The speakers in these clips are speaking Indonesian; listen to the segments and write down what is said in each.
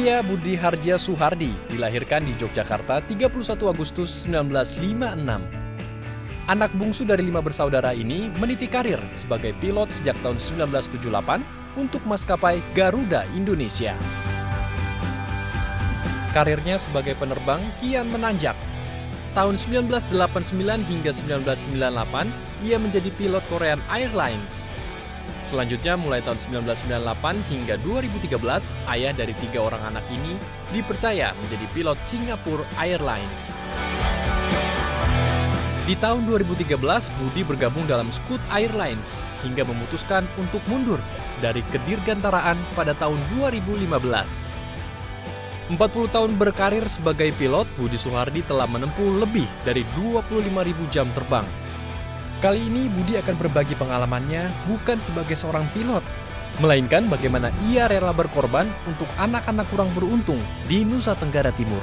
Pria Budi Harja Suhardi dilahirkan di Yogyakarta 31 Agustus 1956. Anak bungsu dari 5 bersaudara ini meniti karir sebagai pilot sejak tahun 1978 untuk maskapai Garuda Indonesia. Karirnya sebagai penerbang kian menanjak. Tahun 1989 hingga 1998, ia menjadi pilot Korean Airlines. Selanjutnya, mulai tahun 1998 hingga 2013, ayah dari 3 orang anak ini dipercaya menjadi pilot Singapore Airlines. Di tahun 2013, Budi bergabung dalam Scoot Airlines hingga memutuskan untuk mundur dari kedirgantaraan pada tahun 2015. 40 tahun berkarir sebagai pilot, Budi Suhardi telah menempuh lebih dari 25.000 jam terbang. Kali ini Budi akan berbagi pengalamannya bukan sebagai seorang pilot, melainkan bagaimana ia rela berkorban untuk anak-anak kurang beruntung di Nusa Tenggara Timur.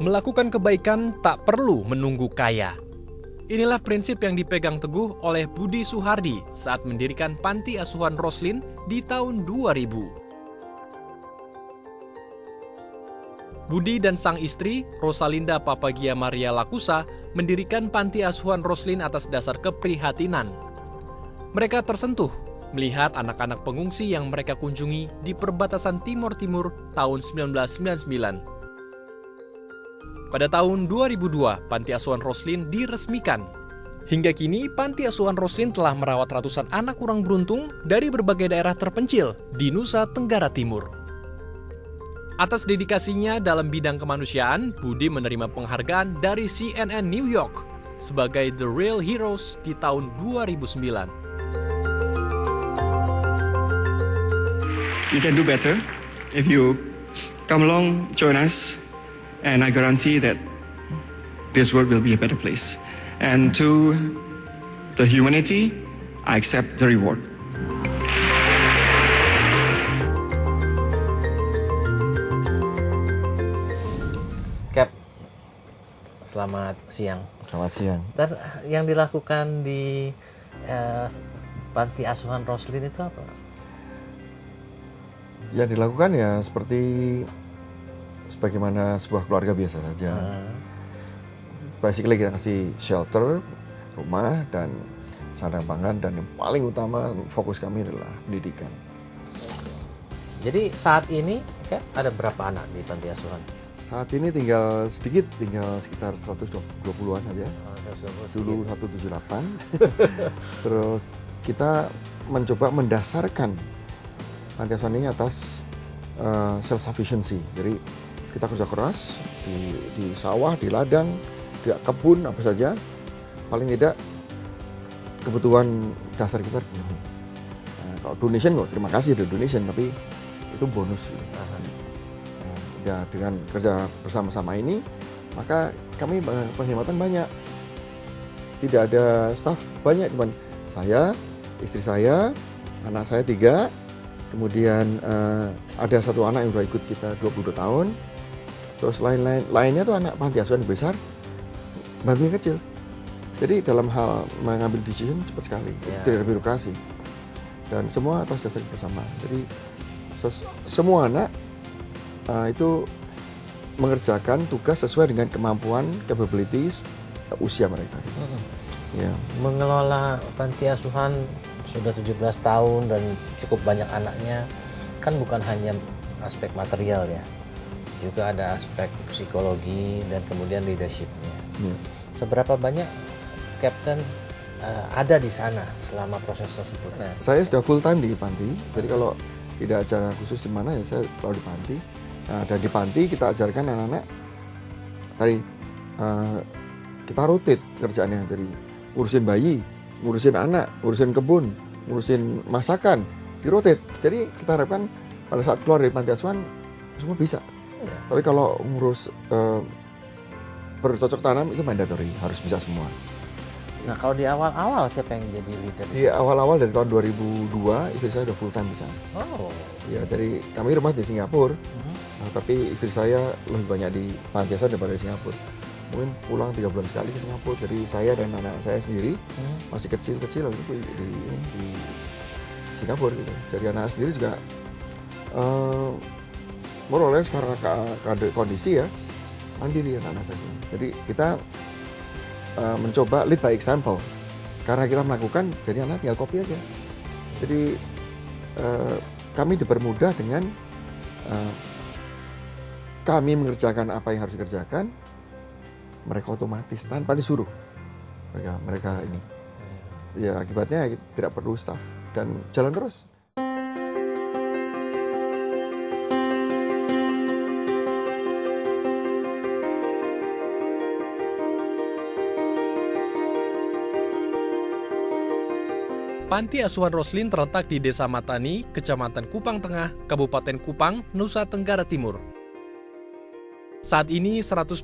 Melakukan kebaikan tak perlu menunggu kaya. Inilah prinsip yang dipegang teguh oleh Budi Suhardi saat mendirikan Panti Asuhan Roslin di tahun 2000. Budi dan sang istri, Rosalinda Papagia Maria Lakusa, mendirikan Panti Asuhan Roslin atas dasar keprihatinan. Mereka tersentuh melihat anak-anak pengungsi yang mereka kunjungi di perbatasan Timor Timur tahun 1999. Pada tahun 2002, Panti Asuhan Roslin diresmikan. Hingga kini, Panti Asuhan Roslin telah merawat ratusan anak kurang beruntung dari berbagai daerah terpencil di Nusa Tenggara Timur. Atas dedikasinya dalam bidang kemanusiaan, Budi menerima penghargaan dari CNN New York sebagai The Real Heroes di tahun 2009. You can do better if you come along, join us. And I guarantee that this world will be a better place. And to the humanity, I accept the reward. Cap, selamat siang. Selamat siang. Dan yang dilakukan di Panti Asuhan Roslin itu apa? Yang dilakukan ya seperti sebagaimana sebuah keluarga biasa saja. Basically kita kasih shelter, rumah, dan sandang pangan, dan yang paling utama fokus kami adalah pendidikan. Jadi saat ini ada berapa anak di Panti Asuhan? Saat ini tinggal sedikit, tinggal sekitar 120-an aja. Dulu 178. Terus kita mencoba mendasarkan Panti Asuhan ini atas self-sufficiency. Jadi kita kerja keras di sawah, di ladang, di kebun, apa saja. Paling tidak kebutuhan dasar kita penuhi. Nah, kalau donation, terima kasih ada donation, tapi itu bonus. Ya, dengan kerja bersama-sama ini, maka kami penghematan banyak. Tidak ada staff banyak, cuman saya, istri saya, anak saya 3, kemudian ada 1 anak yang sudah ikut kita 22 tahun. Terus lainnya tuh anak panti asuhan besar, bantu yang kecil. Jadi dalam hal mengambil decision cepat sekali, tidak ada birokrasi. Dan semua atas dasar bersama. Jadi semua anak itu mengerjakan tugas sesuai dengan kemampuan, capabilities, usia mereka. Ya. Mengelola panti asuhan sudah 17 tahun dan cukup banyak anaknya, kan bukan hanya aspek material ya. Juga ada aspek psikologi dan kemudian leadership-nya. Seberapa banyak Captain ada di sana selama proses tersebut? Saya sudah full time di panti, jadi kalau tidak acara khusus di mana ya saya selalu di panti. Nah, dan di panti kita ajarkan anak-anak tadi kita rotate kerjaannya, dari ngurusin bayi, ngurusin anak, ngurusin kebun, ngurusin masakan, di rotate. Jadi kita harapkan pada saat keluar dari panti asuhan semua bisa. Tapi kalau ngurus bercocok tanam itu mandatory, harus bisa semua. Nah, kalau di awal-awal siapa yang jadi leader? Di awal-awal dari tahun 2002 istri saya udah full time di sana. Oh. Ya, dari kami rumah di Singapura, tapi istri saya lebih banyak di panti asuhan daripada di Singapura. mungkin pulang 3 bulan sekali ke Singapura. Jadi saya dan anak saya sendiri masih kecil-kecil itu di Singapura gitu. Jadi anak sendiri juga more or less karena kondisi ya mandiri anak saya. Jadi kita mencoba lead by example. Karena kita melakukan, jadi anak tinggal copy aja. Jadi kami dipermudah dengan kami mengerjakan apa yang harus dikerjakan, mereka otomatis tanpa disuruh. Mereka ini. Ya akibatnya tidak perlu staff dan jalan terus. Panti Asuhan Roslin terletak di Desa Matani, Kecamatan Kupang Tengah, Kabupaten Kupang, Nusa Tenggara Timur. Saat ini 128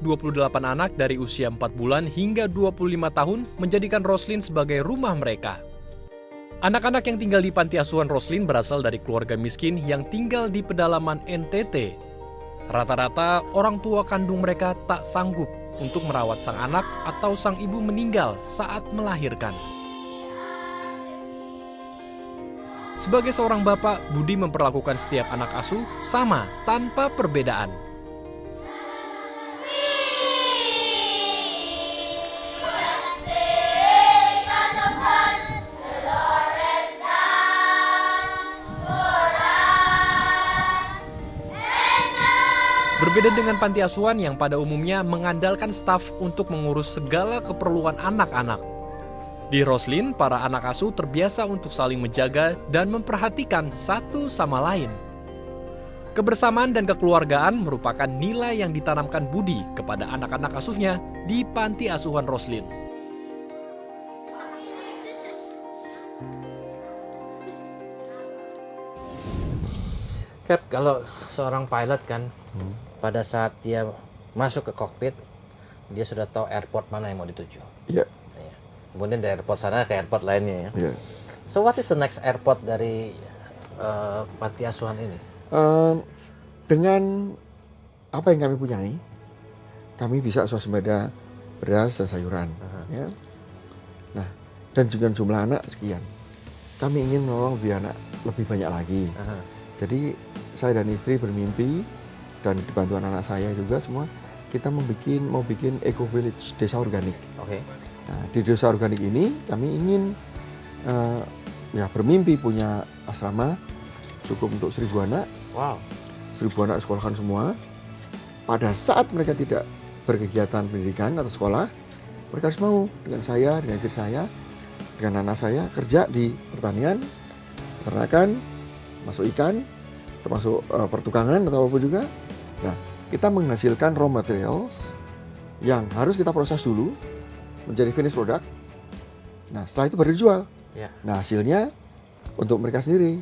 anak dari usia 4 bulan hingga 25 tahun menjadikan Roslin sebagai rumah mereka. Anak-anak yang tinggal di Panti Asuhan Roslin berasal dari keluarga miskin yang tinggal di pedalaman NTT. Rata-rata orang tua kandung mereka tak sanggup untuk merawat sang anak atau sang ibu meninggal saat melahirkan. Sebagai seorang bapak, Budi memperlakukan setiap anak asuh sama tanpa perbedaan. Berbeda dengan panti asuhan yang pada umumnya mengandalkan staf untuk mengurus segala keperluan anak-anak. Di Roslin, para anak asuh terbiasa untuk saling menjaga dan memperhatikan satu sama lain. Kebersamaan dan kekeluargaan merupakan nilai yang ditanamkan Budi kepada anak-anak asuhnya di Panti Asuhan Roslin. Cap, kalau seorang pilot kan, pada saat dia masuk ke kokpit, dia sudah tahu airport mana yang mau dituju. Iya. Kemudian dari airport sana ke airport lainnya ya. Yeah. So what is the next airport dari Panti Asuhan ini? Dengan apa yang kami punyai, kami bisa swasembada beras dan sayuran. Ya. Nah, dan juga jumlah anak sekian. Kami ingin menolong lebih banyak lagi. Jadi saya dan istri bermimpi dan dibantu anak saya juga semua, kita mau bikin eco village, desa organik. Oke. Nah, di desa organik ini kami ingin bermimpi punya asrama cukup untuk 1.000 anak. Wow. 1.000 anak sekolahkan semua. Pada saat mereka tidak berkegiatan pendidikan atau sekolah, mereka harus mau dengan saya, dengan istri saya, dengan anak saya kerja di pertanian, peternakan, masuk ikan, termasuk pertukangan atau apa juga. Nah, kita menghasilkan raw materials yang harus kita proses dulu menjadi finish product. Nah, setelah itu baru dijual. Ya. Nah, hasilnya untuk mereka sendiri.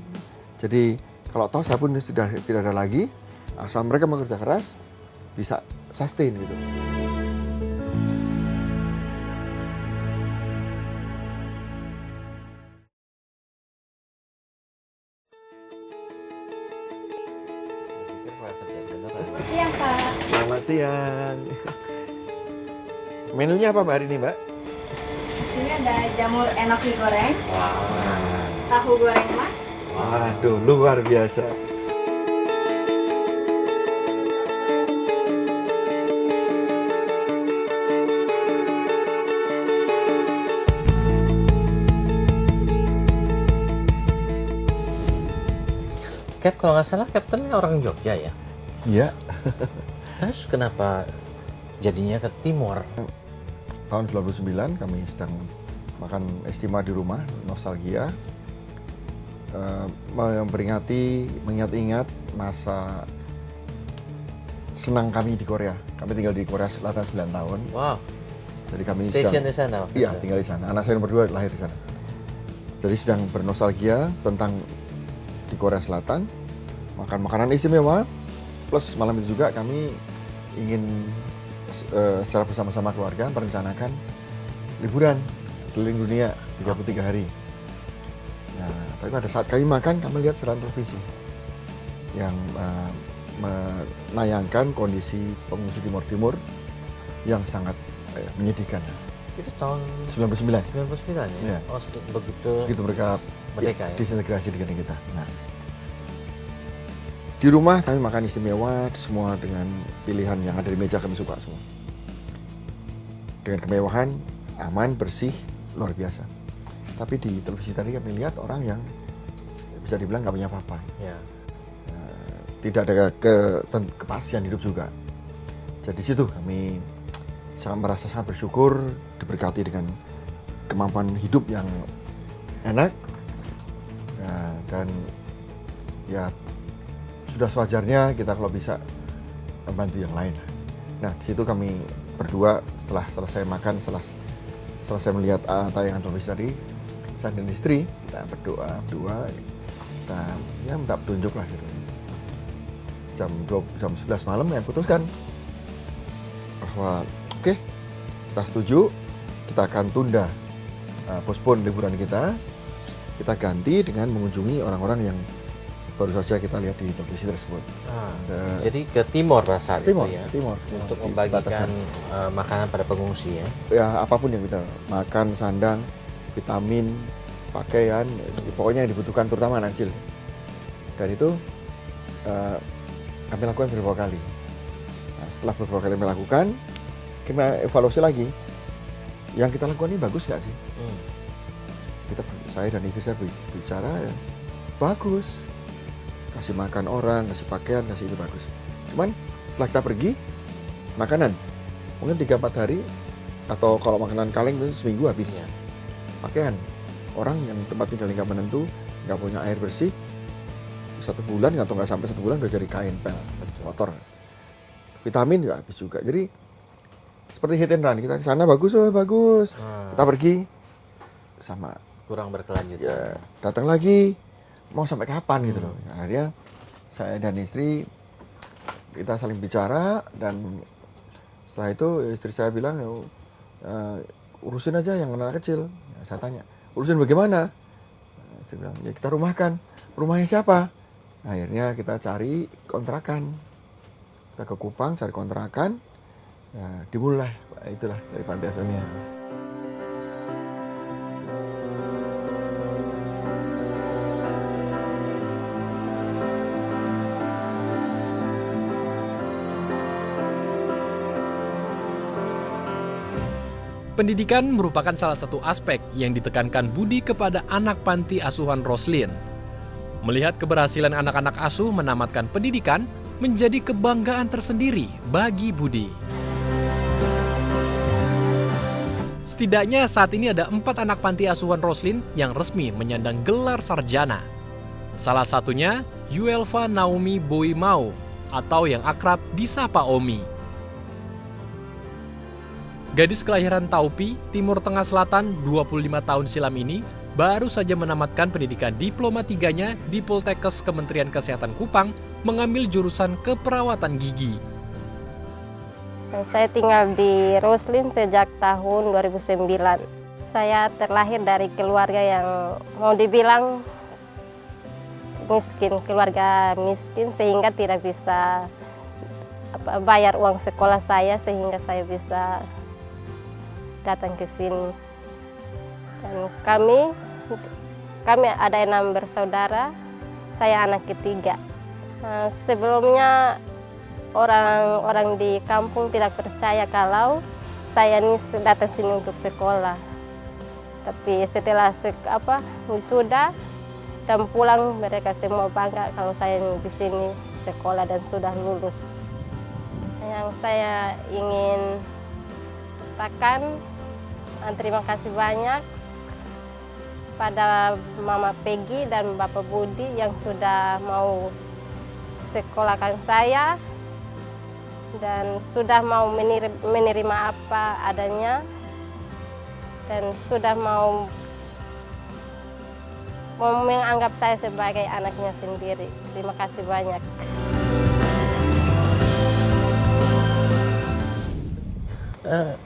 Jadi, kalau tahu sabun sudah tidak ada lagi, asal mereka bekerja keras, bisa sustain gitu. Siang, Pak. Selamat siang. Menunya apa Mbak hari ini, Mbak? Di sini ada jamur enoki goreng, Wah. tahu goreng mas, Waduh, luar biasa. Cap, kalau nggak salah Captain orang Jogja ya? Iya. Terus kenapa jadinya ke Timor? Tahun 99 kami sedang makan estima di rumah, nostalgia. Mengingat-ingat masa senang kami di Korea. Kami tinggal di Korea Selatan 9 tahun. Wow. Jadi kami Station di sana waktu Iya, itu? tinggal di sana. Anak saya nomor 2 lahir di sana. Jadi sedang bernostalgia tentang di Korea Selatan, makan makanan istimewa, plus malam itu juga kami ingin secara bersama-sama keluarga merencanakan liburan keliling dunia 33 hari. Nah, tapi pada saat kami makan, kami lihat siaran televisi yang menayangkan kondisi pengungsi Timur Timur yang sangat menyedihkan. Itu tahun 99. 99 ya? Iya. Oh, begitu mereka merdeka ya? disintegrasi dengan kita. Nah, di rumah kami makan istimewa, semua dengan pilihan yang ada di meja kami suka semua. Dengan kemewahan, aman, bersih, luar biasa. Tapi di televisi tadi kami lihat orang yang bisa dibilang nggak punya apa-apa. Ya. Tidak ada kepastian hidup juga. Jadi situ kami merasa sangat bersyukur diberkati dengan kemampuan hidup yang enak, dan ya sudah sewajarnya kita kalau bisa membantu yang lain. Nah di situ kami berdua setelah selesai makan, setelah selesai melihat tayangan televisi tadi, saya dan istri kita berdoa berdua, kita minta petunjuk lah gitu. Jam 11 malam yang putuskan bahwa oke, kita setuju, kita akan tunda postpone liburan kita ganti dengan mengunjungi orang-orang yang baru saja kita lihat di televisi tersebut. Jadi ke timur saat itu ya? Timur. Untuk membagikan makanan pada pengungsi ya? Ya apapun yang kita makan, sandang, vitamin, pakaian, pokoknya yang dibutuhkan terutama anak kecil. Dan itu kami lakukan beberapa kali. Nah, setelah beberapa kali melakukan, kita evaluasi lagi. Yang kita lakukan ini bagus nggak sih? Saya dan istri saya bicara, ya, bagus. Kasih makan orang, kasih pakaian, kasih itu bagus. Cuman setelah kita pergi, makanan mungkin 3-4 hari, atau kalau makanan kaleng itu seminggu habis. Ya. Pakaian, orang yang tempat tinggalnya nggak menentu, nggak punya air bersih, 1 bulan atau nggak sampai 1 bulan udah jadi kain pel, kotor. Vitamin juga habis juga. Jadi seperti hit and run, kita ke sana bagus. Kita pergi sama Kurang berkelanjutan. ya, datang lagi mau sampai kapan gitu loh. Akhirnya saya dan istri kita saling bicara, dan setelah itu istri saya bilang, urusin aja yang anak kecil. Ya, saya tanya, urusin bagaimana? Istri bilang, ya kita rumahkan. Rumahnya siapa? Akhirnya kita cari kontrakan. Kita ke Kupang cari kontrakan. Ya, dimulai. Itulah dari Panti Asuhan. Pendidikan merupakan salah satu aspek yang ditekankan Budi kepada anak panti asuhan Roslin. Melihat keberhasilan anak-anak asuh menamatkan pendidikan menjadi kebanggaan tersendiri bagi Budi. Setidaknya saat ini ada 4 anak panti asuhan Roslin yang resmi menyandang gelar sarjana. Salah satunya Yuelva Naomi Boimau atau yang akrab disapa Omi. Gadis kelahiran Taupi, Timur Tengah Selatan 25 tahun silam ini baru saja menamatkan pendidikan diploma 3-nya di Poltekkes Kementerian Kesehatan Kupang mengambil jurusan keperawatan gigi. Saya tinggal di Roslin sejak tahun 2009. Saya terlahir dari keluarga yang mau dibilang miskin, keluarga miskin sehingga tidak bisa bayar uang sekolah saya sehingga saya bisa datang ke sini. Dan kami ada 6 bersaudara, saya anak ketiga. Sebelumnya orang di kampung tidak percaya kalau saya ini datang sini untuk sekolah. Tapi setelah wisuda dan pulang, mereka semua bangga kalau saya di sini sekolah dan sudah lulus. Yang saya ingin katakan terima kasih banyak pada Mama Peggy dan Bapak Budi yang sudah mau sekolahkan saya dan sudah mau menerima apa adanya dan sudah mau menganggap saya sebagai anaknya sendiri. Terima kasih banyak.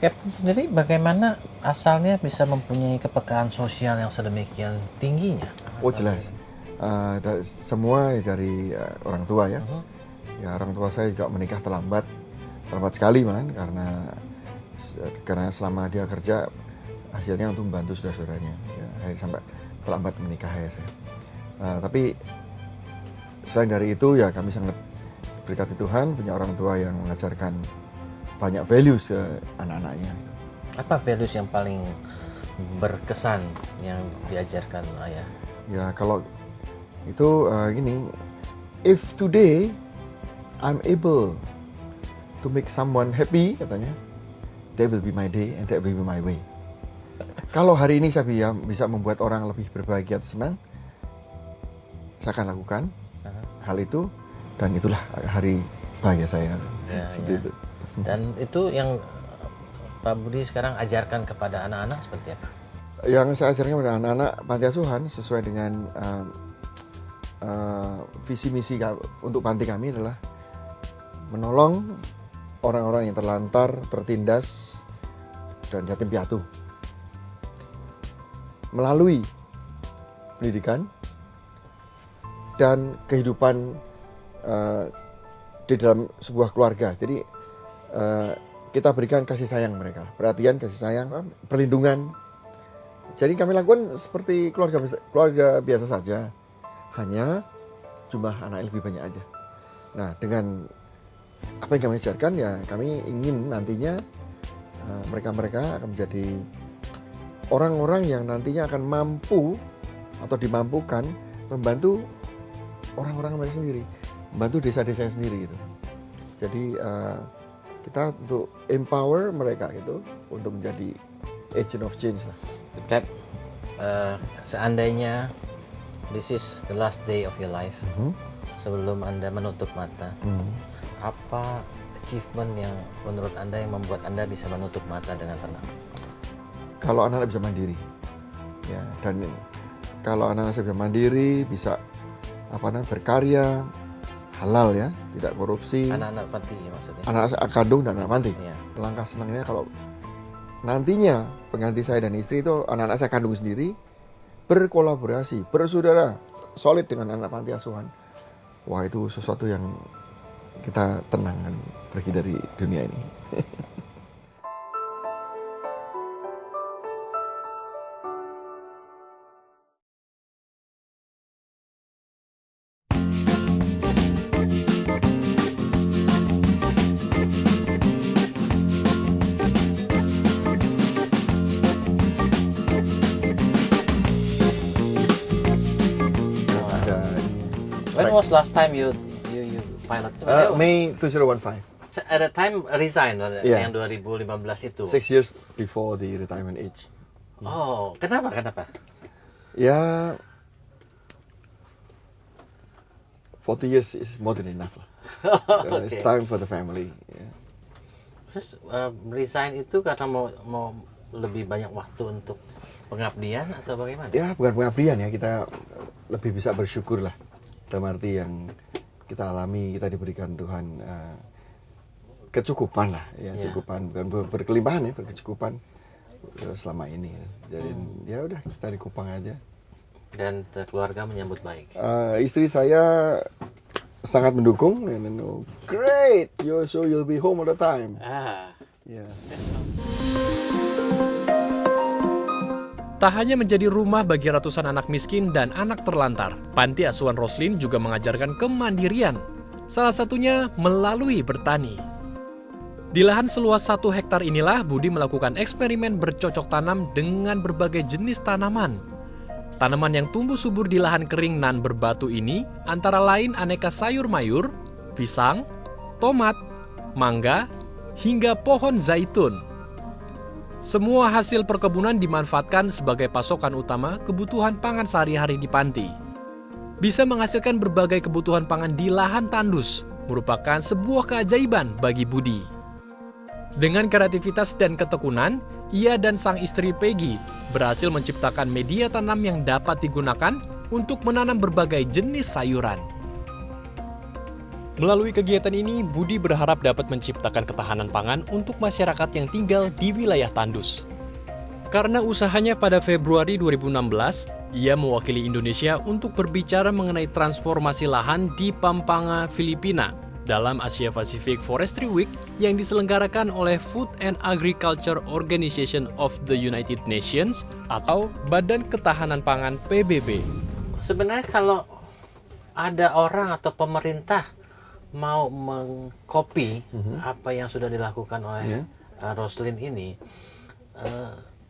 Captain sendiri bagaimana asalnya bisa mempunyai kepekaan sosial yang sedemikian tingginya? Oh jelas, semua dari orang tua ya. Ya orang tua saya juga menikah terlambat sekali malah karena Karena selama dia kerja hasilnya untuk membantu saudara-saudaranya, ya, sampai terlambat menikah ya saya. Tapi selain dari itu ya kami sangat berkati Tuhan punya orang tua yang mengajarkan banyak values ke anak-anaknya. Apa values yang paling berkesan yang diajarkan ayah? Ya kalau itu gini, if today I'm able to make someone happy, katanya, that will be my day and that will be my way. Kalau hari ini saya bisa membuat orang lebih berbahagia atau senang, saya akan lakukan hal itu, dan itulah hari bahagia saya. Seperti itu. Dan itu yang Pak Budi sekarang ajarkan kepada anak-anak seperti apa? Yang saya ajarkan kepada anak-anak panti asuhan sesuai dengan visi misi untuk panti kami adalah menolong orang-orang yang terlantar, tertindas, dan yatim piatu melalui pendidikan dan kehidupan di dalam sebuah keluarga. Jadi kita berikan kasih sayang mereka, perhatian, kasih sayang, perlindungan. Jadi kami lakukan seperti keluarga biasa saja, hanya jumlah anak lebih banyak aja. Nah, dengan apa yang kami ajarkan, ya kami ingin nantinya mereka akan menjadi orang-orang yang nantinya akan mampu atau dimampukan membantu orang-orang mereka sendiri, membantu desa-desa sendiri gitu. Jadi kita untuk empower mereka gitu untuk menjadi agent of change lah. Cap, seandainya this is the last day of your life, sebelum Anda menutup mata, apa achievement yang menurut Anda yang membuat Anda bisa menutup mata dengan tenang? Kalau anak-anak bisa mandiri, ya, dan kalau anak-anak bisa mandiri, bisa berkarya, halal ya, tidak korupsi. Anak-anak panti maksudnya? Anak kandung dan anak panti. Ya. Langkah senangnya kalau nantinya pengganti saya dan istri itu anak-anak saya kandung sendiri, berkolaborasi, bersaudara, solid dengan anak panti asuhan. Wah, itu sesuatu yang kita tenang pergi dari dunia ini. When was last time you pilot? May 2015. At the time resign Yeah. yang 2015 itu. 6 years before the retirement age. Oh, kenapa? Ya, 40 years is more than enough lah. Okay. It's time for the family. Yeah. Terus resign itu karena mau lebih banyak waktu untuk pengabdian atau bagaimana? Ya, bukan pengabdian ya, kita lebih bisa bersyukur lah. Dalam arti yang kita alami, kita diberikan Tuhan kecukupan lah, ya, cukupan, bukan berkelimpahan ya, berkecukupan selama ini. Jadi ya udah, kita di Kupang aja. Dan keluarga menyambut baik. Istri saya sangat mendukung, great, so you'll be home all the time. Yeah. Tak hanya menjadi rumah bagi ratusan anak miskin dan anak terlantar, Panti Asuhan Roslin juga mengajarkan kemandirian, salah satunya melalui bertani. Di lahan seluas 1 hektar inilah Budi melakukan eksperimen bercocok tanam dengan berbagai jenis tanaman. Tanaman yang tumbuh subur di lahan kering nan berbatu ini antara lain aneka sayur mayur, pisang, tomat, mangga, hingga pohon zaitun. Semua hasil perkebunan dimanfaatkan sebagai pasokan utama kebutuhan pangan sehari-hari di panti. Bisa menghasilkan berbagai kebutuhan pangan di lahan tandus merupakan sebuah keajaiban bagi Budi. Dengan kreativitas dan ketekunan, ia dan sang istri Peggy berhasil menciptakan media tanam yang dapat digunakan untuk menanam berbagai jenis sayuran. Melalui kegiatan ini, Budi berharap dapat menciptakan ketahanan pangan untuk masyarakat yang tinggal di wilayah tandus. Karena usahanya pada Februari 2016, ia mewakili Indonesia untuk berbicara mengenai transformasi lahan di Pampanga, Filipina, Dalam Asia Pacific Forestry Week yang diselenggarakan oleh Food and Agriculture Organization of the United Nations atau Badan Ketahanan Pangan PBB. Sebenarnya kalau ada orang atau pemerintah mau mengcopy apa yang sudah dilakukan oleh Roslin ini,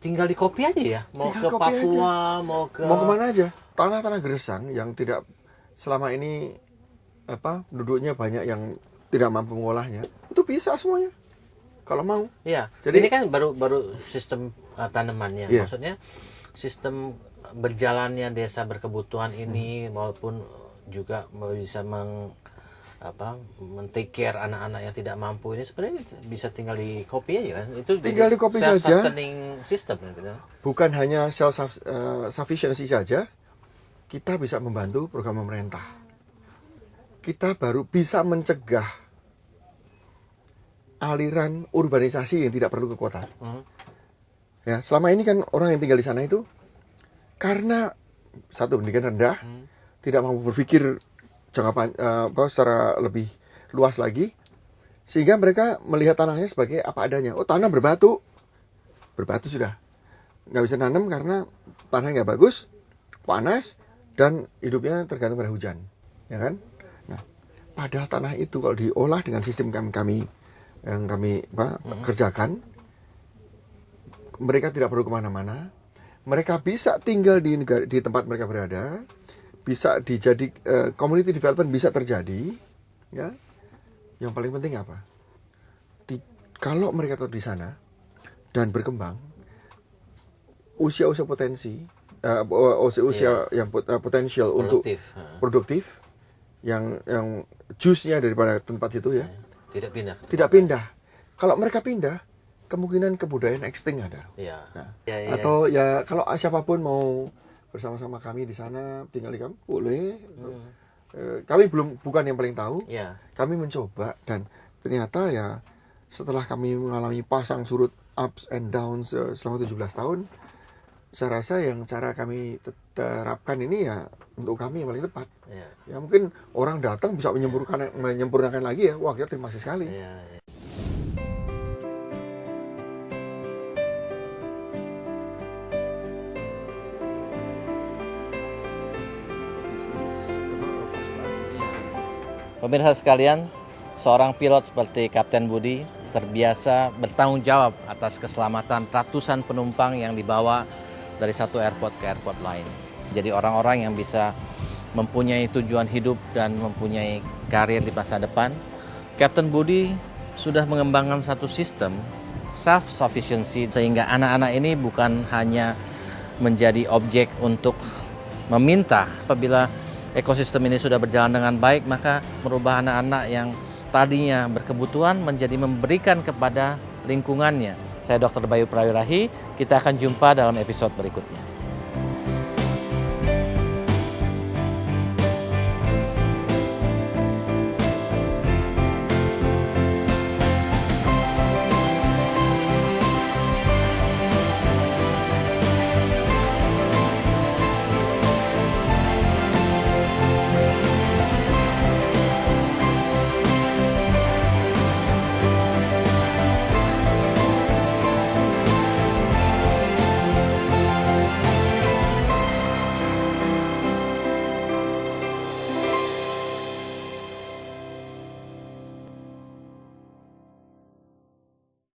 tinggal di copy aja ya. Mau ke Papua, mau kemana aja. Tanah-tanah gersang yang tidak selama ini penduduknya banyak yang tidak mampu mengolahnya, itu bisa semuanya kalau mau. Iya. Jadi ini kan baru sistem tanamannya. Maksudnya sistem berjalannya desa berkebutuhan ini maupun juga bisa men-take care anak-anak yang tidak mampu ini sebenarnya bisa tinggal di copy aja kan. Itu tinggal di copy saja. Self-sustaining system gitu. Bukan hanya self sufficiency saja, kita bisa membantu program pemerintah. Kita baru bisa mencegah aliran urbanisasi yang tidak perlu ke kota. Ya, selama ini kan orang yang tinggal di sana itu karena satu pendidikan rendah, tidak mampu berpikir secara lebih luas lagi, sehingga mereka melihat tanahnya sebagai apa adanya. Oh, tanah berbatu sudah nggak bisa nanam karena tanahnya nggak bagus, panas, dan hidupnya tergantung pada hujan, ya kan? Nah, padahal tanah itu kalau diolah dengan sistem kami kerjakan, mereka tidak perlu kemana-mana, mereka bisa tinggal di tempat mereka berada, bisa community development bisa terjadi, ya. Yang paling penting apa? Kalau mereka tetap di sana dan berkembang, usia potensi, yang potensial untuk produktif, yang jusnya daripada tempat itu ya, tidak pindah. Kalau mereka pindah, kemungkinan kebudayaan extinct ada. Atau ya kalau siapapun mau bersama-sama kami di sana, tinggal di kami, boleh. Kami bukan yang paling tahu. Kami mencoba dan ternyata ya setelah kami mengalami pasang surut ups and downs selama 17 tahun, saya rasa yang cara kami terapkan ini ya untuk kami yang paling tepat. Ya mungkin orang datang bisa menyempurnakan lagi ya. Wah, kita terima kasih sekali. Pemirsa sekalian, seorang pilot seperti Kapten Budi terbiasa bertanggung jawab atas keselamatan ratusan penumpang yang dibawa dari satu airport ke airport lain. Jadi orang-orang yang bisa mempunyai tujuan hidup dan mempunyai karir di masa depan. Kapten Budi sudah mengembangkan satu sistem self-sufficiency sehingga anak-anak ini bukan hanya menjadi objek untuk meminta. Apabila ekosistem ini sudah berjalan dengan baik, maka merubah anak-anak yang tadinya berkebutuhan menjadi memberikan kepada lingkungannya. Saya Dr. Bayu Prawirahi, kita akan jumpa dalam episode berikutnya.